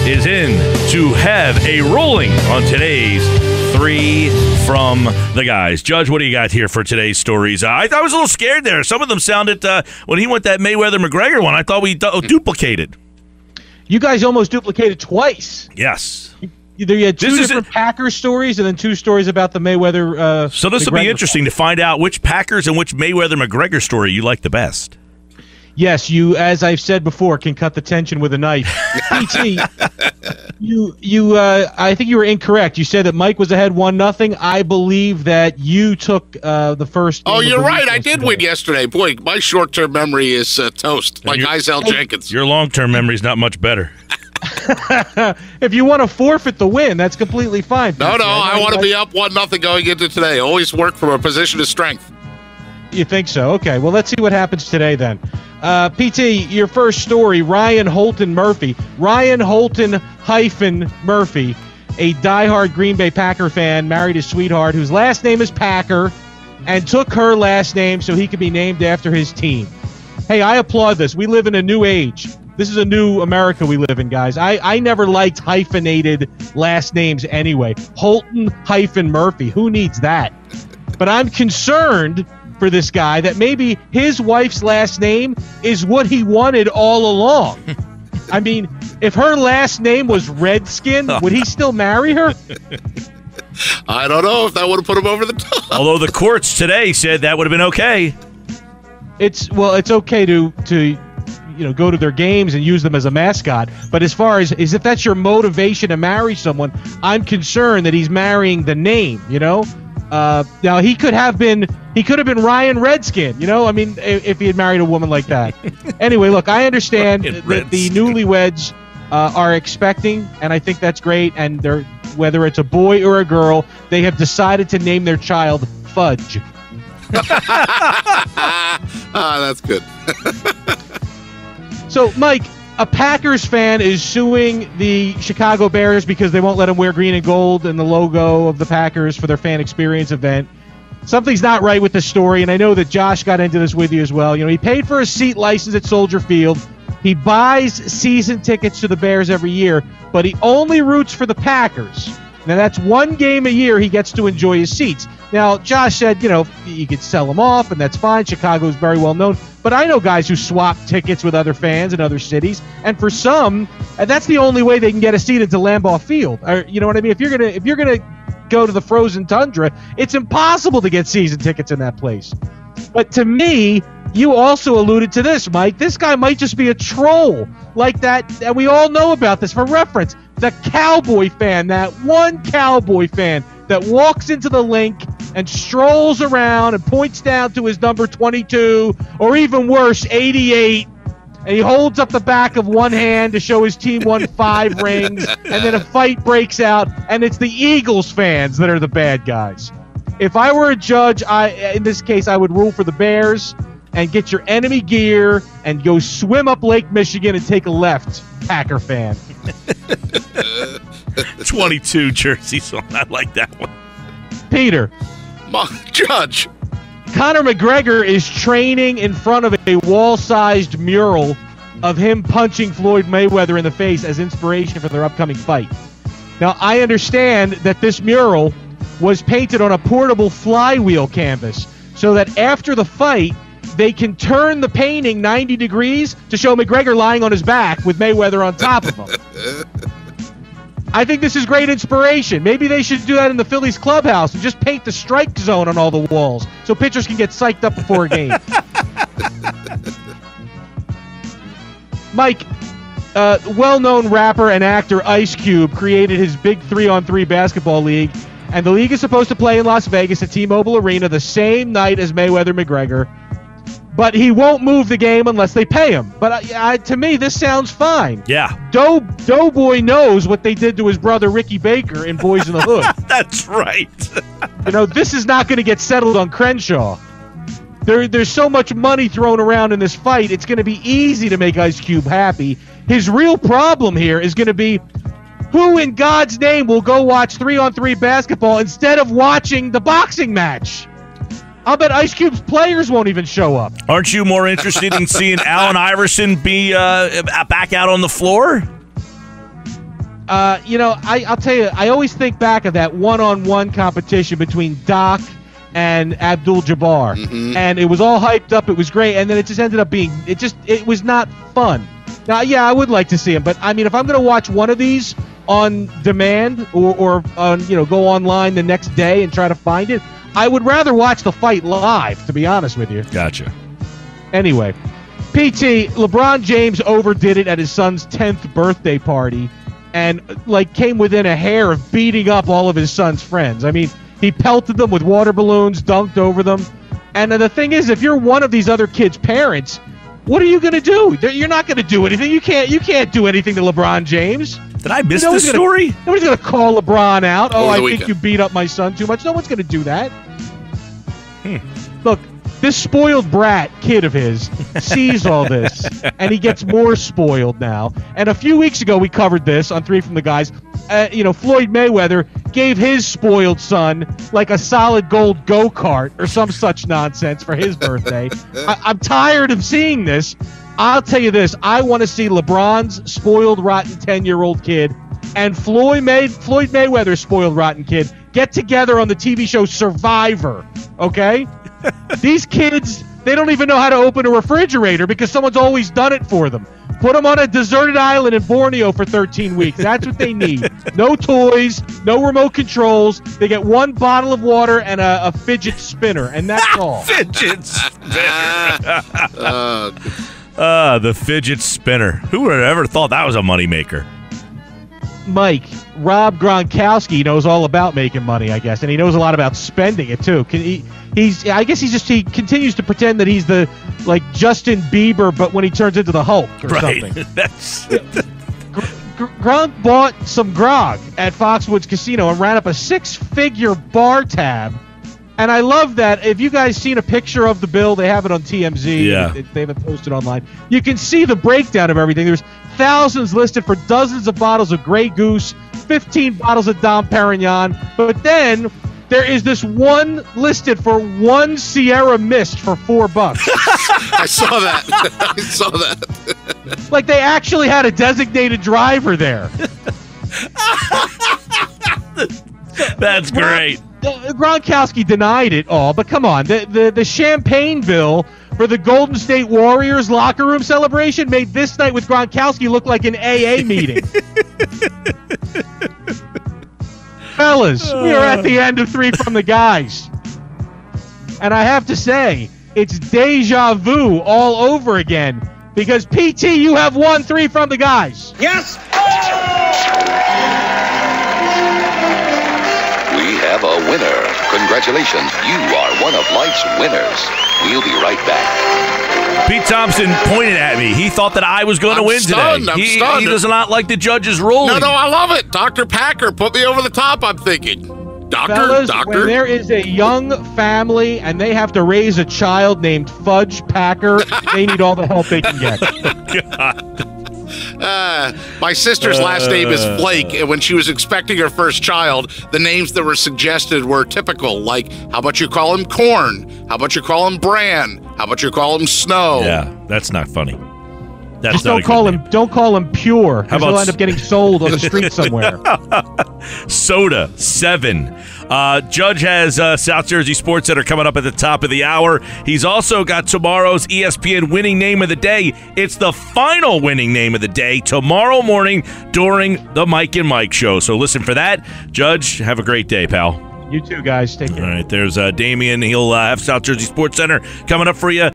is in to have a ruling on today's Three from the Guys. Judge, what do you got here for today's stories? I was a little scared there. Some of them sounded, when he went that Mayweather-McGregor one, I thought we duplicated. You guys almost duplicated twice. Yes. You had two different Packers stories and then two stories about the Mayweather. So this will be interesting to find out which Packers and which Mayweather-McGregor story you like the best. Yes, you, as I've said before, can cut the tension with a knife. PT, I think you were incorrect. You said that Mike was ahead 1-0. I believe that you took the first. Oh, you're right. I did win yesterday. Boy, my short-term memory is toast, like Isel Jenkins. Your long-term memory is not much better. If you want to forfeit the win, that's completely fine. No, I want to be up 1-0 going into today. Always work from a position of strength. You think so? Okay, well, let's see what happens today then. PT, your first story, Ryan Holton Murphy. Ryan Holton Murphy, a diehard Green Bay Packer fan, married his sweetheart, whose last name is Packer, and took her last name so he could be named after his team. Hey, I applaud this. We live in a new age. This is a new America we live in, guys. I never liked hyphenated last names anyway. Holton-Murphy. Who needs that? But I'm concerned for this guy that maybe his wife's last name is what he wanted all along. I mean, if her last name was Redskin, would he still marry her? I don't know if that would have put him over the top. Although the courts today said that would have been okay. It's okay to go to their games and use them as a mascot. But as far as if that's your motivation to marry someone, I'm concerned that he's marrying the name, Now, he could have been Ryan Redskin, I mean, if he had married a woman like that. Anyway, look, I understand that the newlyweds are expecting, and I think that's great. And whether it's a boy or a girl, they have decided to name their child Fudge. That's good. So, Mike, a Packers fan is suing the Chicago Bears because they won't let him wear green and gold and the logo of the Packers for their fan experience event. Something's not right with the story, and I know that Josh got into this with you as well. He paid for a seat license at Soldier Field. He buys season tickets to the Bears every year, but he only roots for the Packers. Now, that's one game a year he gets to enjoy his seats. Now, Josh said, you could sell them off, and that's fine. Chicago's very well known. But I know guys who swap tickets with other fans in other cities, and for some, that's the only way they can get a seat into Lambeau Field. Or, you know what I mean? If you're gonna go to the frozen tundra, it's impossible to get season tickets in that place. But to me, you also alluded to this, Mike. This guy might just be a troll like that, and we all know about this. For reference, the Cowboy fan, that one Cowboy fan that walks into the link and strolls around and points down to his number 22, or even worse, 88, and he holds up the back of one hand to show his team won 5 rings, and then a fight breaks out, and it's the Eagles fans that are the bad guys. If I were a judge, in this case, I would rule for the Bears and get your enemy gear and go swim up Lake Michigan and take a left, Packer fan. 22 jerseys on. I like that one. Peter. Judge. Conor McGregor is training in front of a wall-sized mural of him punching Floyd Mayweather in the face as inspiration for their upcoming fight. Now, I understand that this mural was painted on a portable flywheel canvas so that after the fight, they can turn the painting 90 degrees to show McGregor lying on his back with Mayweather on top of him. I think this is great inspiration. Maybe they should do that in the Phillies clubhouse and just paint the strike zone on all the walls so pitchers can get psyched up before a game. Mike, well-known rapper and actor Ice Cube created his big 3-on-3 basketball league, and the league is supposed to play in Las Vegas at T-Mobile Arena the same night as Mayweather-McGregor. But he won't move the game unless they pay him. But to me, this sounds fine. Yeah. Doughboy knows what they did to his brother Ricky Baker in Boys in the Hood. That's right. This is not going to get settled on Crenshaw. There's so much money thrown around in this fight, it's going to be easy to make Ice Cube happy. His real problem here is going to be, who in God's name will go watch 3-on-3 basketball instead of watching the boxing match? I'll bet Ice Cube's players won't even show up. Aren't you more interested in seeing Allen Iverson be back out on the floor? I'll tell you, I always think back of that one-on-one competition between Doc and Abdul-Jabbar, and it was all hyped up. It was great, and then it just ended up being it was not fun. Now, yeah, I would like to see him, but I mean, if I'm going to watch one of these on demand or on, go online the next day and try to find it, I would rather watch the fight live, to be honest with you. Gotcha. Anyway, PT, LeBron James overdid it at his son's 10th birthday party and came within a hair of beating up all of his son's friends. I mean, he pelted them with water balloons, dunked over them. And the thing is, if you're one of these other kids' parents, what are you going to do? You're not going to do anything. You can't do anything to LeBron James. Did I miss this story? Nobody's going to call LeBron out. Oh, I weekend. think you beat up my son too much. No one's going to do that. Look, this spoiled brat kid of his sees all this, and he gets more spoiled now. And a few weeks ago, we covered this on Three from the Guys. Floyd Mayweather gave his spoiled son a solid gold go-kart or some such nonsense for his birthday. I'm tired of seeing this. I'll tell you this. I want to see LeBron's spoiled, rotten 10-year-old kid and Floyd Mayweather's spoiled, rotten kid get together on the TV show Survivor, okay? These kids, they don't even know how to open a refrigerator because someone's always done it for them. Put them on a deserted island in Borneo for 13 weeks. That's what they need. No toys, no remote controls. They get one bottle of water and a fidget spinner, and that's all. Fidget spinner. The fidget spinner. Who would have ever thought that was a moneymaker? Mike, Rob Gronkowski knows all about making money, I guess, and he knows a lot about spending it too. He continues to pretend that he's the Justin Bieber, but when he turns into the Hulk or something. That's Gronk bought some grog at Foxwoods Casino and ran up a 6-figure bar tab. And I love that. If you guys seen a picture of the bill, they have it on TMZ. Yeah. They have it posted online. You can see the breakdown of everything. There's thousands listed for dozens of bottles of Grey Goose, 15 bottles of Dom Perignon. But then there is this one listed for one Sierra Mist for $4. I saw that. They actually had a designated driver there. That's great. Gronkowski denied it all, but come on. The champagne bill for the Golden State Warriors locker room celebration made this night with Gronkowski look like an AA meeting. Fellas, we are at the end of Three from the Guys. And I have to say, it's deja vu all over again. Because, PT, you have won Three from the Guys. Yes! We have a winner. Congratulations, you are one of life's winners. We'll be right back. Pete Thompson pointed at me. He thought that I was going to win stunned. today. I'm He stunned. does not like the judges ruling. No, I love it. Dr. Packer put me over the top, I'm thinking. Fellas, when there is a young family and they have to raise a child named Fudge Packer, they need all the help they can get. My sister's last name is Flake, and when she was expecting her first child, the names that were suggested were typical, like, how about you call him Corn? How about you call him Bran? How about you call him Snow? Yeah, that's not funny. That's Just not don't call him Pure. How about he'll end up getting sold on the street somewhere. Soda 7. Judge has South Jersey Sports Center coming up at the top of the hour. He's also got tomorrow's ESPN winning name of the day. It's the final winning name of the day tomorrow morning during the Mike and Mike show. So listen for that. Judge, have a great day, pal. You too, guys. Take care. All right, there's Damian. He'll have South Jersey Sports Center coming up for you.